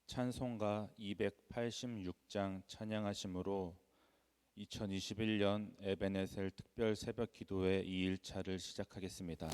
찬송가 286장 찬양하심으로 2021년 에베네셀 특별 새벽 기도회 2일차를 시작하겠습니다.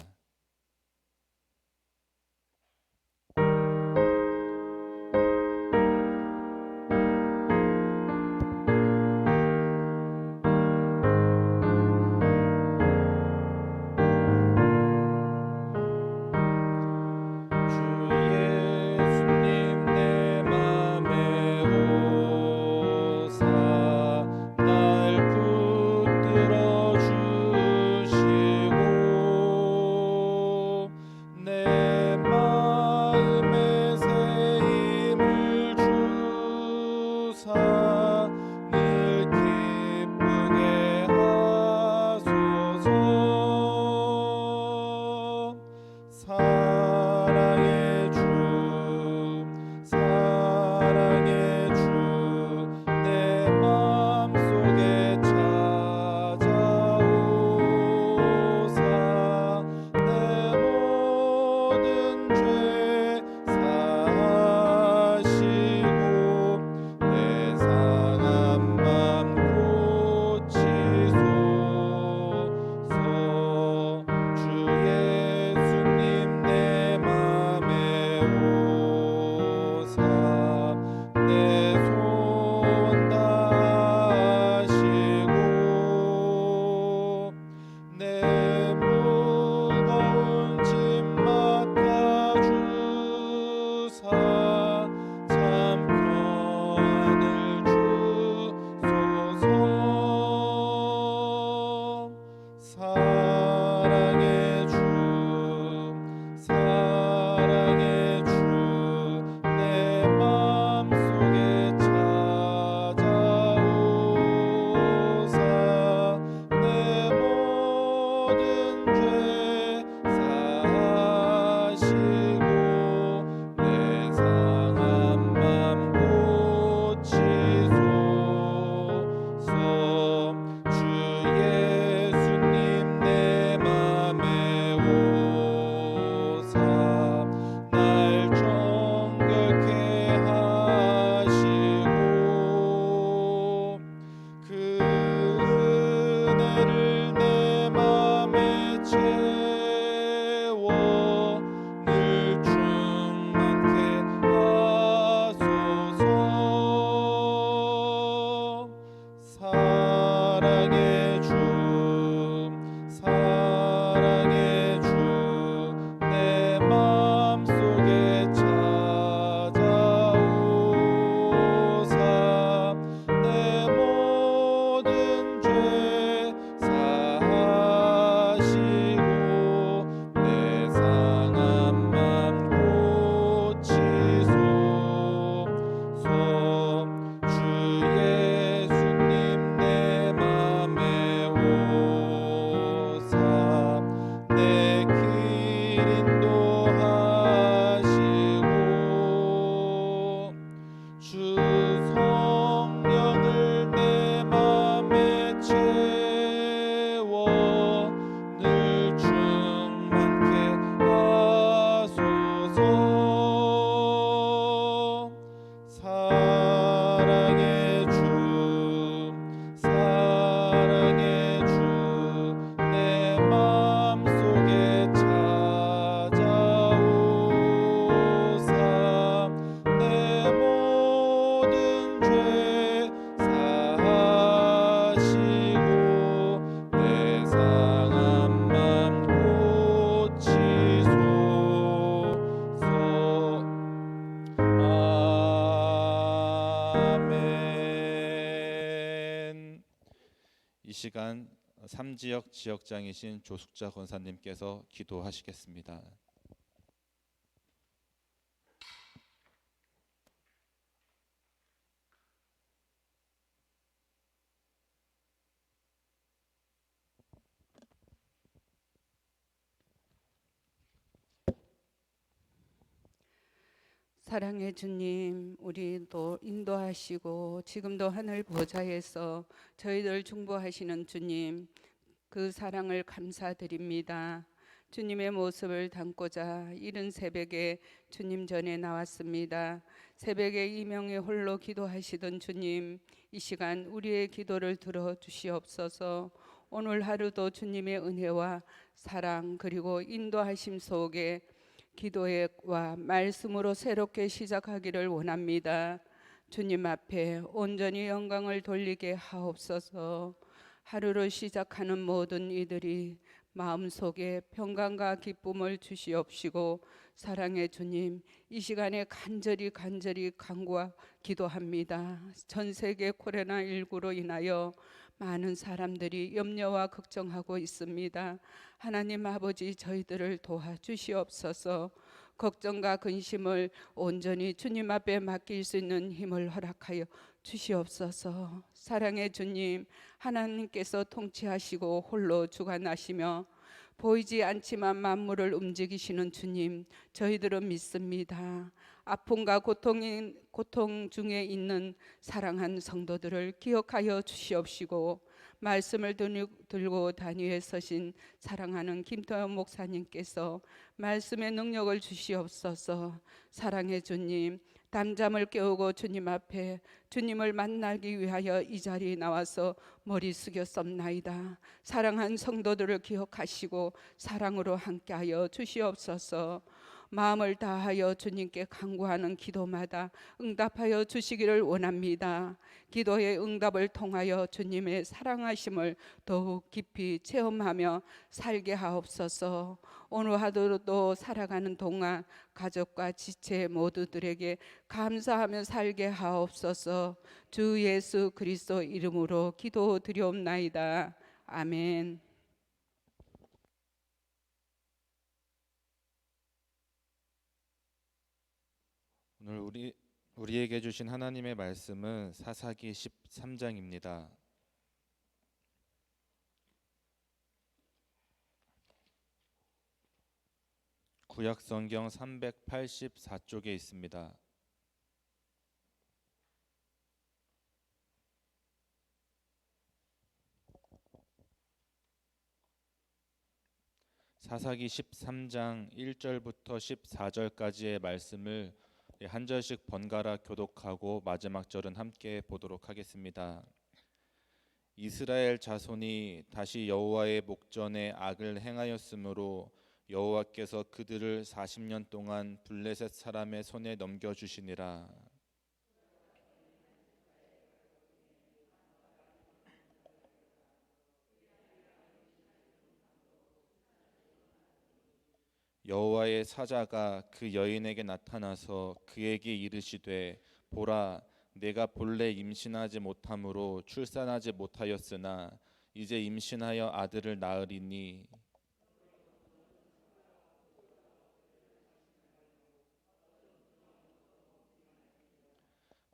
이 시간 3지역 지역장이신 조숙자 권사님께서 기도하시겠습니다. 사랑의 주님, 우리도 인도하시고 지금도 하늘 보좌에서 저희들 중보하시는 주님, 그 사랑을 감사드립니다. 주님의 모습을 담고자 이른 새벽에 주님 전에 나왔습니다. 새벽에 이명에 홀로 기도하시던 주님, 이 시간 우리의 기도를 들어 주시옵소서. 오늘 하루도 주님의 은혜와 사랑 그리고 인도하심 속에 기도와 말씀으로 새롭게 시작하기를 원합니다. 주님 앞에 온전히 영광을 돌리게 하옵소서. 하루를 시작하는 모든 이들이 마음속에 평강과 기쁨을 주시옵시고, 사랑의 주님, 이 시간에 간절히 간구와 기도합니다. 전 세계 코로나19로 인하여 많은 사람들이 염려와 걱정하고 있습니다. 하나님 아버지, 저희들을 도와주시옵소서. 걱정과 근심을 온전히 주님 앞에 맡길 수 있는 힘을 허락하여 주시옵소서. 사랑의 주님, 하나님께서 통치하시고 홀로 주관하시며 보이지 않지만 만물을 움직이시는 주님, 저희들은 믿습니다. 아픔과 고통 중에 있는 사랑한 성도들을 기억하여 주시옵시고, 말씀을 들고 단위에 서신 사랑하는 김태현 목사님께서 말씀의 능력을 주시옵소서. 사랑의 주님, 담잠을 깨우고 주님 앞에 주님을 만나기 위하여 이 자리에 나와서 머리 숙였옵나이다. 사랑한 성도들을 기억하시고 사랑으로 함께하여 주시옵소서. 마음을 다하여 주님께 간구하는 기도마다 응답하여 주시기를 원합니다. 기도의 응답을 통하여 주님의 사랑하심을 더욱 깊이 체험하며 살게 하옵소서. 오늘 하루도 살아가는 동안 가족과 지체 모두들에게 감사하며 살게 하옵소서. 주 예수 그리스도 이름으로 기도드리옵나이다. 아멘. 오늘 우리에게 주신 하나님의 말씀은 사사기 13장입니다. 구약 성경 384쪽에 있습니다. 사사기 13장 1절부터 14절까지의 말씀을 한 절씩 번갈아 교독하고 마지막 절은 함께 보도록 하겠습니다. 이스라엘 자손이 다시 여호와의 목전에 악을 행하였으므로 여호와께서 그들을 40년 동안 블레셋 사람의 손에 넘겨주시니라. 여호와의 사자가 그 여인에게 나타나서 그에게 이르시되, 보라, 내가 본래 임신하지 못함으로 출산하지 못하였으나 이제 임신하여 아들을 낳으리니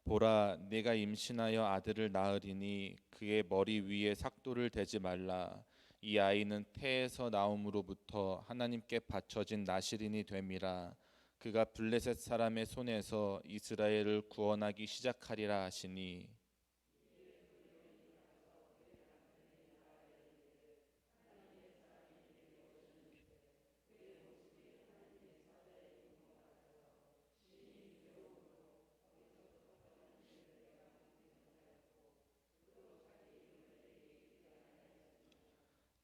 보라, 내가 임신하여 아들을 낳으리니 그의 머리 위에 삭도를 대지 말라. 이 아이는 태에서 나옴으로부터 하나님께 바쳐진 나실인이 됨이라. 그가 블레셋 사람의 손에서 이스라엘을 구원하기 시작하리라 하시니,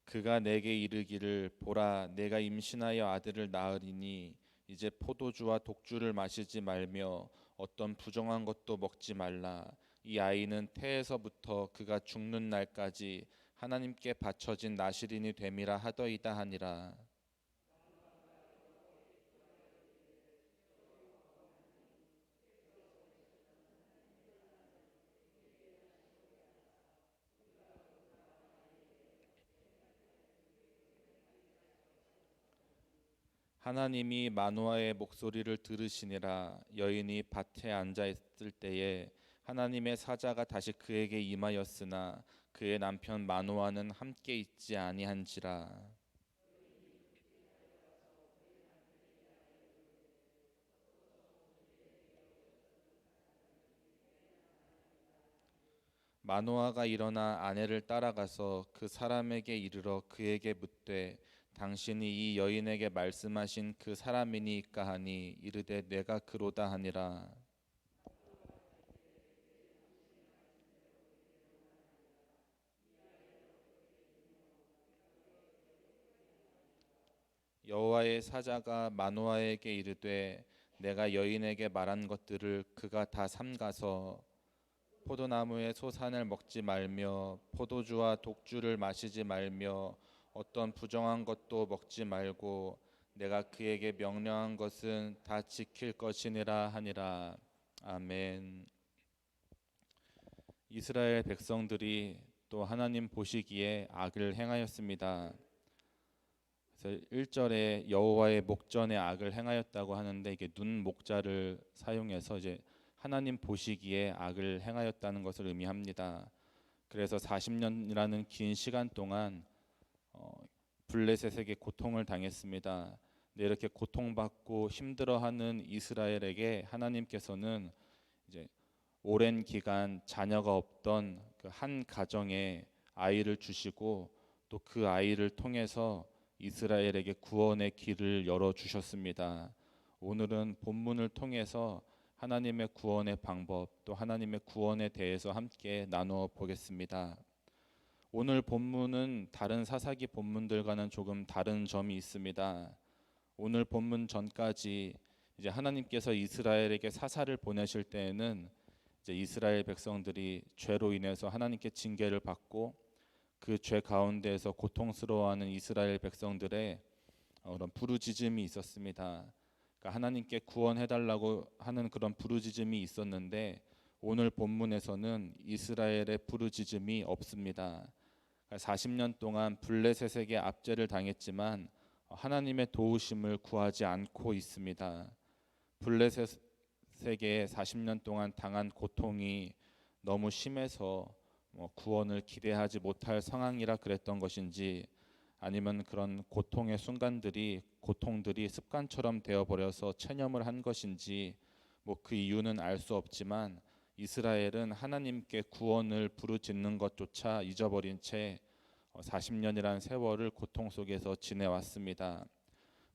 그가 내게 이르기를, 보라, 내가 임신하여 아들을 낳으리니 이제 포도주와 독주를 마시지 말며 어떤 부정한 것도 먹지 말라. 이 아이는 태에서부터 그가 죽는 날까지 하나님께 바쳐진 나실인이 됨이라 하더이다 하니라. 하나님이 마노아의 목소리를 들으시니라. 여인이 밭에 앉아 있을 때에 하나님의 사자가 다시 그에게 임하였으나 그의 남편 마노아는 함께 있지 아니한지라. 마노아가 일어나 아내를 따라가서 그 사람에게 이르러 그에게 묻되, 당신이 이 여인에게 말씀하신 그 사람이니까 하니 이르되 내가 그로다 하니라. 여호와의 사자가 마노아에게 이르되 내가 여인에게 말한 것들을 그가 다 삼가서 포도나무의 소산을 먹지 말며 포도주와 독주를 마시지 말며 어떤 부정한 것도 먹지 말고 내가 그에게 명령한 것은 다 지킬 것이니라 하니라. 아멘. 이스라엘 백성들이 또 하나님 보시기에 악을 행하였습니다. 그래서 1절에 여호와의 목전에 악을 행하였다고 하는데 이게 눈 목자를 사용해서 이제 하나님 보시기에 악을 행하였다는 것을 의미합니다. 그래서 40년이라는 긴 시간 동안 블레셋에게 고통을 당했습니다. 네, 이렇게 고통받고 힘들어하는 이스라엘에게 하나님께서는 이제 오랜 기간 자녀가 없던 그 한 가정에 아이를 주시고 또 그 아이를 통해서 이스라엘에게 구원의 길을 열어 주셨습니다. 오늘은 본문을 통해서 하나님의 구원의 방법 또 하나님의 구원에 대해서 함께 나누어 보겠습니다. 오늘 본문은 다른 사사기 본문들과는 조금 다른 점이 있습니다. 오늘 본문 전까지 이제 하나님께서 이스라엘에게 사사를 보내실 때에는 이제 이스라엘 백성들이 죄로 인해서 하나님께 징계를 받고 그 죄 가운데에서 고통스러워하는 이스라엘 백성들의 그런 부르짖음이 있었습니다. 그러니까 하나님께 구원해달라고 하는 그런 부르짖음이 있었는데 오늘 본문에서는 이스라엘의 부르짖음이 없습니다. 40년 동안 블레셋에게 압제를 당했지만 하나님의 도우심을 구하지 않고 있습니다. 블레셋에게 40년 동안 당한 고통이 너무 심해서 구원을 기대하지 못할 상황이라 그랬던 것인지 아니면 그런 고통의 고통들이 습관처럼 되어버려서 체념을 한 것인지 그 이유는 알 수 없지만 이스라엘은 하나님께 구원을 부르짖는 것조차 잊어버린 채 40년이라는 세월을 고통 속에서 지내왔습니다.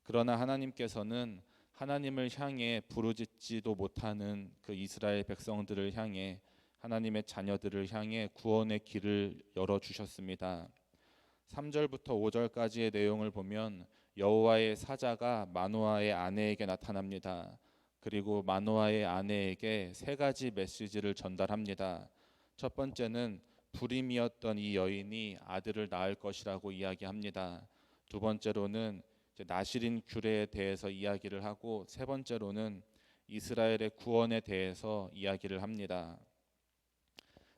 그러나 하나님께서는 하나님을 향해 부르짖지도 못하는 그 이스라엘 백성들을 향해 하나님의 자녀들을 향해 구원의 길을 열어주셨습니다. 3절부터 5절까지의 내용을 보면 여호와의 사자가 마노아의 아내에게 나타납니다. 그리고 마노아의 아내에게 세 가지 메시지를 전달합니다. 첫 번째는 불임이었던 이 여인이 아들을 낳을 것이라고 이야기합니다. 두 번째로는 나실인 규례에 대해서 이야기를 하고 세 번째로는 이스라엘의 구원에 대해서 이야기를 합니다.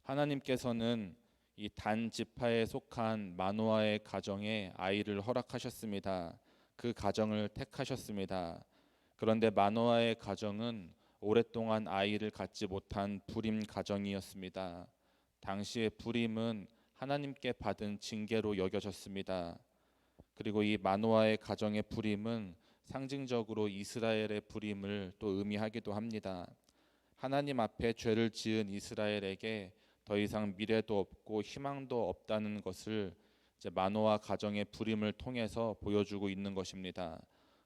하나님께서는 이 단 지파에 속한 마노아의 가정에 아이를 허락하셨습니다. 그 가정을 택하셨습니다. 그런데 마노아의 가정은 오랫동안 아이를 갖지 못한 불임 가정이었습니다. 당시의 불임은 하나님께 받은 징계로 여겨졌습니다. 그리고 이 마노아의 가정의 불임은 상징적으로 이스라엘의 불임을 또 의미하기도 합니다. 하나님 앞에 죄를 지은 이스라엘에게 더 이상 미래도 없고 희망도 없다는 것을 이제 마노아 가정의 불임을 통해서 보여주고 있는 것입니다.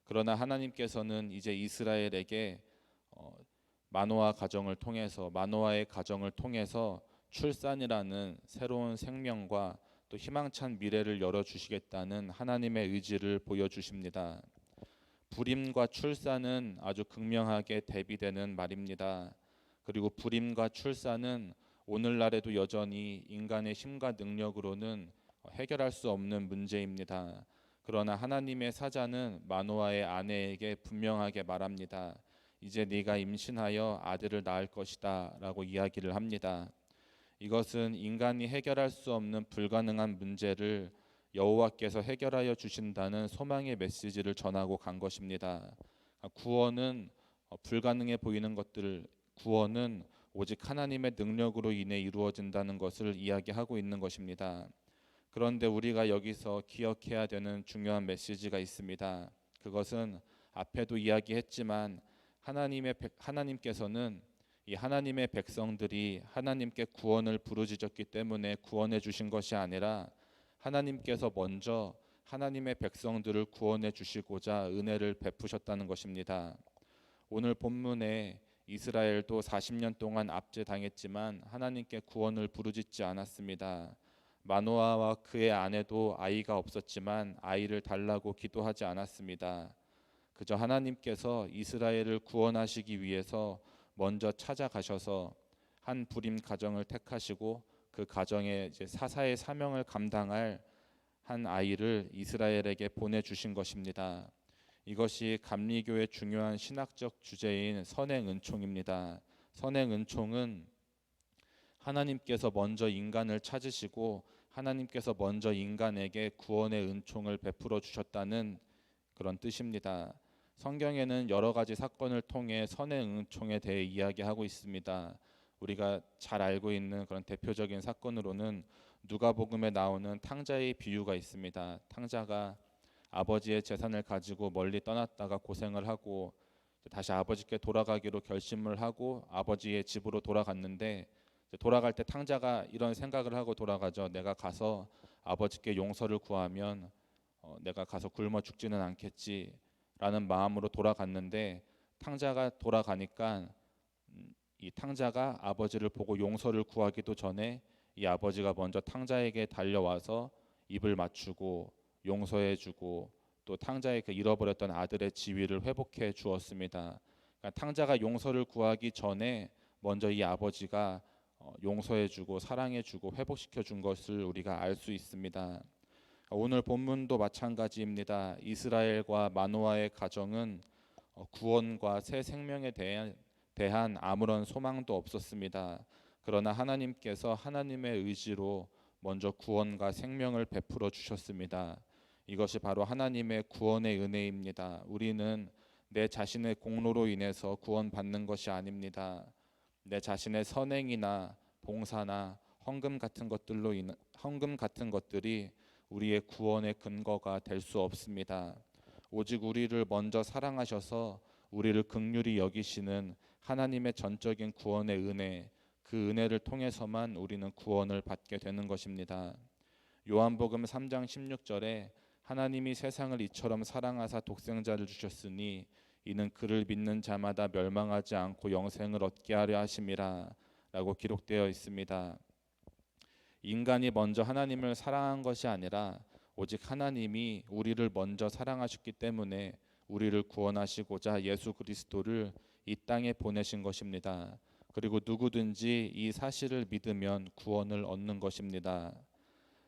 그러나 하나님께서는 이제 이스라엘에게 마노아의 가정을 통해서 출산이라는 새로운 생명과 또 희망찬 미래를 열어주시겠다는 하나님의 의지를 보여주십니다. 불임과 출산은 아주 극명하게 대비되는 말입니다. 그리고 불임과 출산은 오늘날에도 여전히 인간의 힘과 능력으로는 해결할 수 없는 문제입니다. 그러나 하나님의 사자는 마노아의 아내에게 분명하게 말합니다. 이제 네가 임신하여 아들을 낳을 것이다 라고 이야기를 합니다. 이것은 인간이 해결할 수 없는 불가능한 문제를 여호와께서 해결하여 주신다는 소망의 메시지를 전하고 간 것입니다. 구원은 불가능해 보이는 구원은 오직 하나님의 능력으로 인해 이루어진다는 것을 이야기하고 있는 것입니다. 그런데 우리가 여기서 기억해야 되는 중요한 메시지가 있습니다. 그것은 앞에도 이야기했지만 하나님께서는 이 하나님의 백성들이 하나님께 구원을 부르짖었기 때문에 구원해 주신 것이 아니라 하나님께서 먼저 하나님의 백성들을 구원해 주시고자 은혜를 베푸셨다는 것입니다. 오늘 본문에 이스라엘도 40년 동안 압제당했지만 하나님께 구원을 부르짖지 않았습니다. 마노아와 그의 아내도 아이가 없었지만 아이를 달라고 기도하지 않았습니다. 그저 하나님께서 이스라엘을 구원하시기 위해서 먼저 찾아가셔서 한 불임 가정을 택하시고 그 가정의 이제 사사의 사명을 감당할 한 아이를 이스라엘에게 보내주신 것입니다. 이것이 감리교의 중요한 신학적 주제인 선행 은총입니다. 선행 은총은 하나님께서 먼저 인간을 찾으시고 하나님께서 먼저 인간에게 구원의 은총을 베풀어 주셨다는 그런 뜻입니다. 성경에는 여러 가지 사건을 통해 선행 은총에 대해 이야기하고 있습니다. 우리가 잘 알고 있는 그런 대표적인 사건으로는 누가복음에 나오는 탕자의 비유가 있습니다. 탕자가 아버지의 재산을 가지고 멀리 떠났다가 고생을 하고 다시 아버지께 돌아가기로 결심을 하고 아버지의 집으로 돌아갔는데 돌아갈 때 탕자가 이런 생각을 하고 돌아가죠. 내가 가서 아버지께 용서를 구하면 내가 가서 굶어 죽지는 않겠지라는 마음으로 돌아갔는데 탕자가 돌아가니까 이 탕자가 아버지를 보고 용서를 구하기도 전에 이 아버지가 먼저 탕자에게 달려와서 입을 맞추고 용서해주고 또 탕자의 그 잃어버렸던 아들의 지위를 회복해 주었습니다. 그러니까 탕자가 용서를 구하기 전에 먼저 이 아버지가 용서해주고 사랑해주고 회복시켜 준 것을 우리가 알 수 있습니다. 오늘 본문도 마찬가지입니다. 이스라엘과 마노아의 가정은 구원과 새 생명에 대한 아무런 소망도 없었습니다. 그러나 하나님께서 하나님의 의지로 먼저 구원과 생명을 베풀어 주셨습니다. 이것이 바로 하나님의 구원의 은혜입니다. 우리는 내 자신의 공로로 인해서 구원받는 것이 아닙니다. 내 자신의 선행이나 봉사나 헌금 같은 것들이 우리의 구원의 근거가 될 수 없습니다. 오직 우리를 먼저 사랑하셔서 우리를 긍휼히 여기시는 하나님의 전적인 구원의 은혜, 그 은혜를 통해서만 우리는 구원을 받게 되는 것입니다. 요한복음 3장 16절에 하나님이 세상을 이처럼 사랑하사 독생자를 주셨으니 이는 그를 믿는 자마다 멸망하지 않고 영생을 얻게 하려 하심이라 라고 기록되어 있습니다. 인간이 먼저 하나님을 사랑한 것이 아니라 오직 하나님이 우리를 먼저 사랑하셨기 때문에 우리를 구원하시고자 예수 그리스도를 이 땅에 보내신 것입니다. 그리고 누구든지 이 사실을 믿으면 구원을 얻는 것입니다.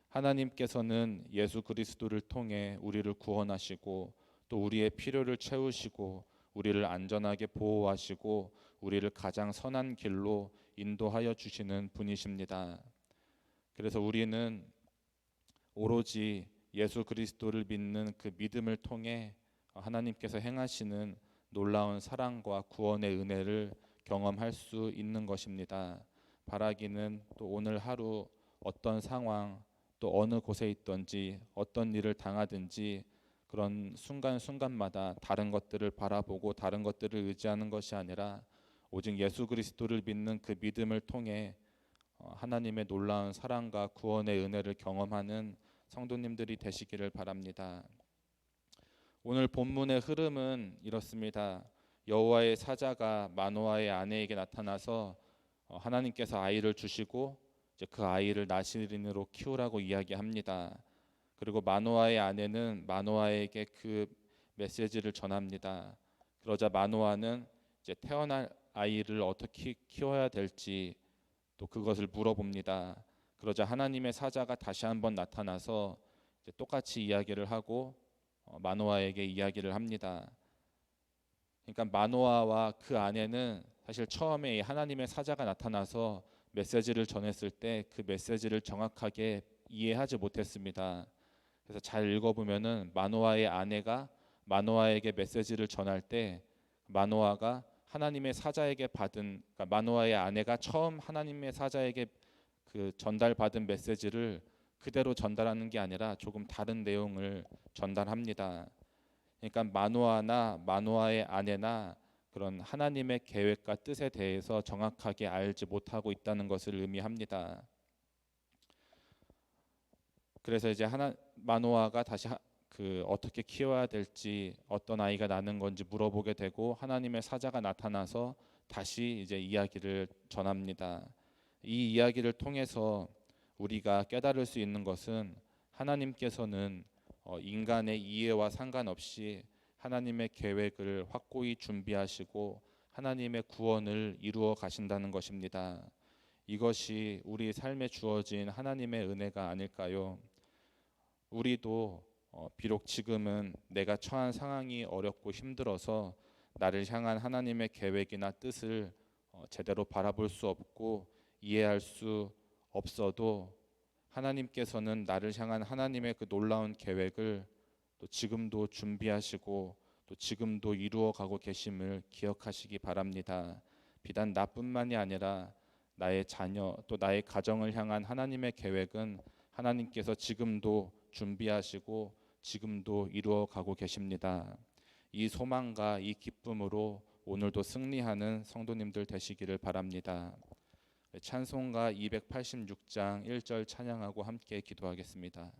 하나님께서는 예수 그리스도를 통해 우리를 구원하시고 또 우리의 필요를 채우시고 우리를 안전하게 보호하시고 우리를 가장 선한 길로 인도하여 주시는 분이십니다. 그래서 우리는 오로지 예수 그리스도를 믿는 그 믿음을 통해 하나님께서 행하시는 놀라운 사랑과 구원의 은혜를 경험할 수 있는 것입니다. 바라기는 또 오늘 하루 어떤 상황 또 어느 곳에 있든지 어떤 일을 당하든지 그런 순간순간마다 다른 것들을 바라보고 다른 것들을 의지하는 것이 아니라 오직 예수 그리스도를 믿는 그 믿음을 통해 하나님의 놀라운 사랑과 구원의 은혜를 경험하는 성도님들이 되시기를 바랍니다. 오늘 본문의 흐름은 이렇습니다. 여호와의 사자가 마노아의 아내에게 나타나서 하나님께서 아이를 주시고 이제 그 아이를 나실인으로 키우라고 이야기합니다. 그리고 마노아의 아내는 마노아에게 그 메시지를 전합니다. 그러자 마노아는 이제 태어날 아이를 어떻게 키워야 될지 또 그것을 물어봅니다. 그러자 하나님의 사자가 다시 한번 나타나서 이제 똑같이 이야기를 하고 마노아에게 이야기를 합니다. 그러니까 마노아와 그 아내는 사실 처음에 하나님의 사자가 나타나서 메시지를 전했을 때 그 메시지를 정확하게 이해하지 못했습니다. 그래서 잘 읽어보면은 마노아의 아내가 마노아에게 메시지를 전할 때 마노아가 하나님의 사자에게 그러니까 마노아의 아내가 처음 하나님의 사자에게 그 전달받은 메시지를 그대로 전달하는 게 아니라 조금 다른 내용을 전달합니다. 그러니까 마노아나 마노아의 아내나 그런 하나님의 계획과 뜻에 대해서 정확하게 알지 못하고 있다는 것을 의미합니다. 그래서 이제 마노아가 다시 어떻게 키워야 될지, 어떤 아이가 나는 건지 물어보게 되고 하나님의 사자가 나타나서 다시 이제 이야기를 전합니다. 이 이야기를 통해서 우리가 깨달을 수 있는 것은 하나님께서는 인간의 이해와 상관없이 하나님의 계획을 확고히 준비하시고 하나님의 구원을 이루어 가신다는 것입니다. 이것이 우리 삶에 주어진 하나님의 은혜가 아닐까요? 우리도 비록 지금은 내가 처한 상황이 어렵고 힘들어서 나를 향한 하나님의 계획이나 뜻을 제대로 바라볼 수 없고 이해할 수 없어도 하나님께서는 나를 향한 하나님의 그 놀라운 계획을 또 지금도 준비하시고 또 지금도 이루어 가고 계심을 기억하시기 바랍니다. 비단 나뿐만이 아니라 나의 자녀 또 나의 가정을 향한 하나님의 계획은 하나님께서 지금도 준비하시고 지금도 이루어 가고 계십니다. 이 소망과 이 기쁨으로 오늘도 승리하는 성도님들 되시기를 바랍니다. 찬송가 286장 1절 찬양하고 함께 기도하겠습니다.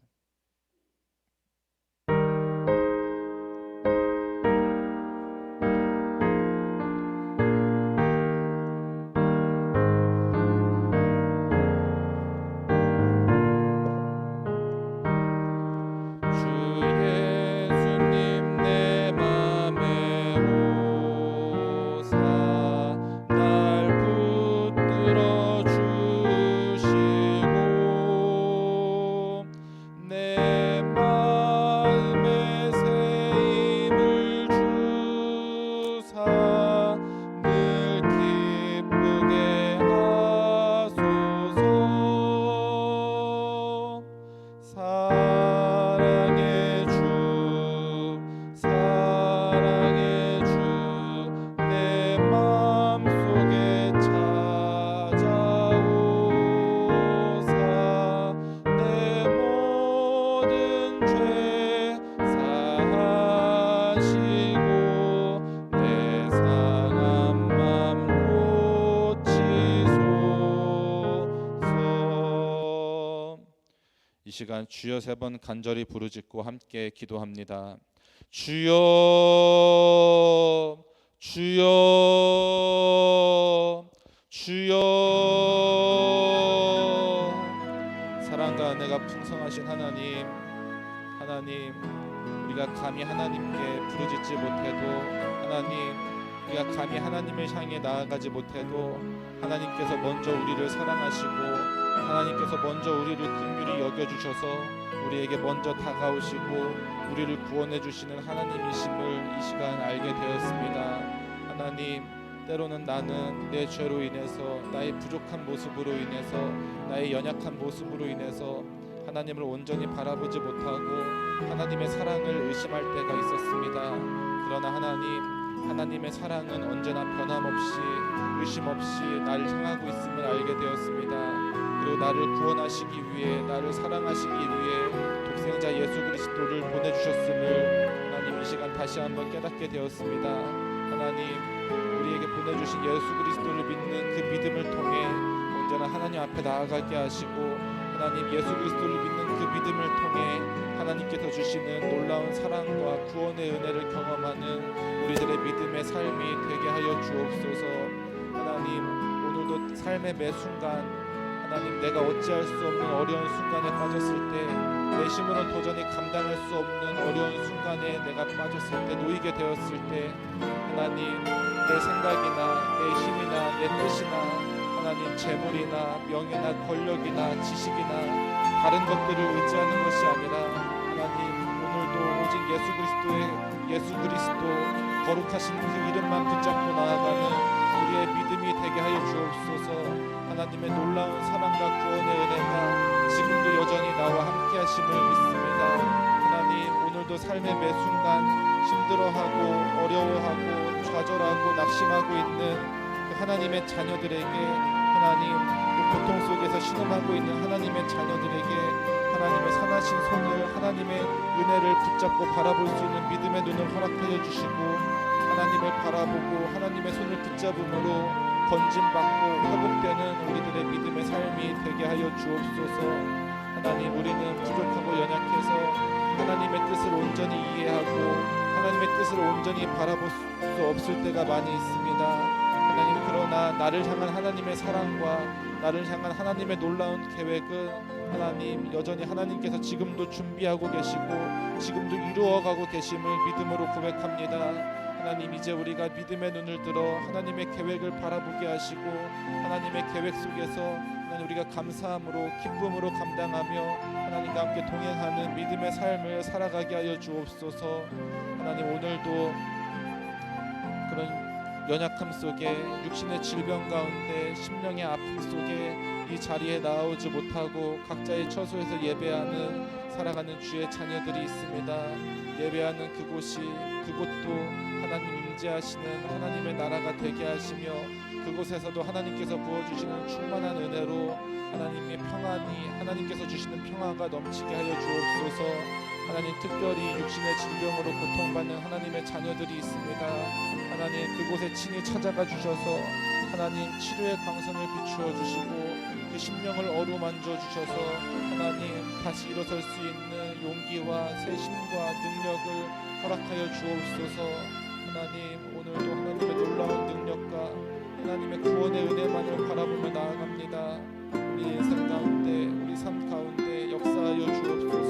이 시간 주여 세 번 간절히 부르짖고 함께 기도합니다. 주여, 주여, 주여. 사랑과 은혜가 풍성하신 하나님, 우리가 감히 하나님께 부르짖지 못해도, 우리가 감히 하나님을 향해 나아가지 못해도 하나님께서 먼저 우리를 사랑하시고 하나님께서 먼저 우리를 긍휼히 여겨주셔서 우리에게 먼저 다가오시고 우리를 구원해 주시는 하나님이심을 이 시간 알게 되었습니다. 하나님, 때로는 나는 내 죄로 인해서, 나의 부족한 모습으로 인해서, 나의 연약한 모습으로 인해서 하나님을 온전히 바라보지 못하고 하나님의 사랑을 의심할 때가 있었습니다. 그러나 하나님의 사랑은 언제나 변함없이 의심 없이 나를 향하고 있음을 알게 되었습니다. 그리고 나를 구원하시기 위해, 나를 사랑하시기 위해 독생자 예수 그리스도를 보내주셨음을 하나님 이 시간 다시 한번 깨닫게 되었습니다. 하나님, 우리에게 보내주신 예수 그리스도를 믿는 그 믿음을 통해 언제나 하나님 앞에 나아가게 하시고 하나님 예수 그리스도를 믿는 그 믿음을 통해 하나님께서 주시는 놀라운 사랑과 구원의 은혜를 경험하는 우리들의 믿음의 삶이 되게 하여 주옵소서. 하나님, 오늘도 삶의 매 순간 하나님, 내가 어찌할 수 없는 어려운 순간에 빠졌을 때, 내 힘으로 도저히 감당할 수 없는 어려운 순간에 내가 빠졌을 때, 놓이게 되었을 때 하나님, 내 생각이나 내 힘이나 내 뜻이나 하나님 재물이나 명예나 권력이나 지식이나 다른 것들을 의지하는 것이 아니라 하나님, 오늘도 오직 예수 그리스도 거룩하신 그 이름만 붙잡고 나아가는 우리의 믿음이 되게 하여 주옵소서. 하나님의 놀라운 사랑과 구원의 은혜가 지금도 여전히 나와 함께 하심을 믿습니다. 하나님, 오늘도 삶의 매 순간 힘들어하고 어려워하고 좌절하고 낙심하고 있는 그 하나님의 자녀들에게, 하나님, 그 고통 속에서 신음하고 있는 하나님의 자녀들에게 하나님의 선하신 손을, 하나님의 은혜를 붙잡고 바라볼 수 있는 믿음의 눈을 허락하여 주시고 하나님을 바라보고 하나님의 손을 붙잡음으로 건짐받고 회복되는 우리들의 믿음의 삶이 되게 하여 주옵소서. 하나님, 우리는 부족하고 연약해서 하나님의 뜻을 온전히 이해하고 하나님의 뜻을 온전히 바라볼 수 없을 때가 많이 있습니다. 하나님, 그러나 나를 향한 하나님의 사랑과 나를 향한 하나님의 놀라운 계획은 하나님 여전히 하나님께서 지금도 준비하고 계시고 지금도 이루어가고 계심을 믿음으로 고백합니다. 하나님, 이제 우리가 믿음의 눈을 들어 하나님의 계획을 바라보게 하시고 하나님의 계획 속에서 하나님 우리가 감사함으로 기쁨으로 감당하며 하나님과 함께 동행하는 믿음의 삶을 살아가게 하여 주옵소서. 하나님, 오늘도 그런 연약함 속에 육신의 질병 가운데 심령의 아픔 속에 이 자리에 나오지 못하고 각자의 처소에서 예배하는 살아가는 주의 자녀들이 있습니다. 예배하는 그곳도 하나님 임재하시는 하나님의 나라가 되게 하시며 그곳에서도 하나님께서 부어주시는 충만한 은혜로 하나님의 평안이 하나님께서 주시는 평화가 넘치게 하여 주옵소서. 하나님, 특별히 육신의 질병으로 고통받는 하나님의 자녀들이 있습니다. 하나님, 그곳에 친히 찾아가 주셔서 하나님 치료의 광선을 비추어 주시고 그 심령을 어루만져 주셔서 하나님 다시 일어설 수 있는 용기와 새 힘과 능력을 허락하여 주옵소서. 하나님, 오늘도 하나님의 놀라운 능력과 하나님의 구원의 은혜만을 바라보며 나아갑니다. 우리 인생 가운데 우리 삶 가운데 역사하여 주옵소서.